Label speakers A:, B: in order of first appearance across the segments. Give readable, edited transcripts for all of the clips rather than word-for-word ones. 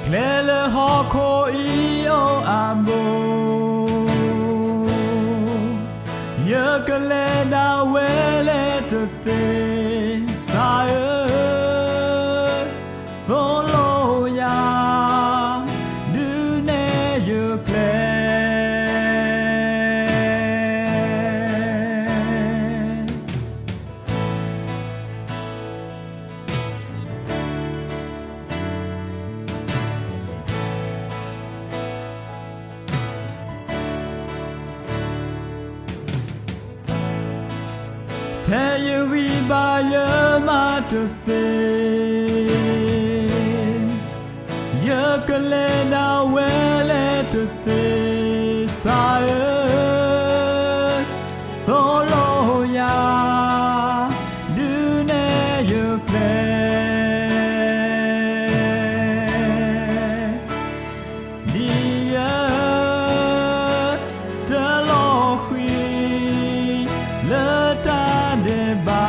A: Glele hako io amo Yakale na wele to the sire Follow ya Do ne you play Tell you we buy your matter thing Your calendar well at the sire Follow ya Do ne you play Dear the Lord de ba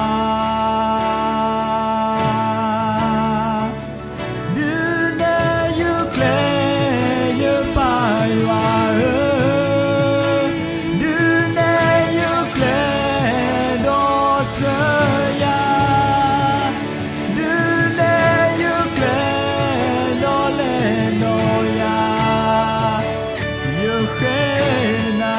A: du ne you clay you by du ne you clay do ya du ne you clay do le no ya you na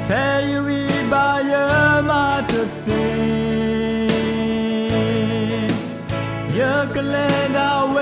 A: Tell you we buy your matter thing Your calendar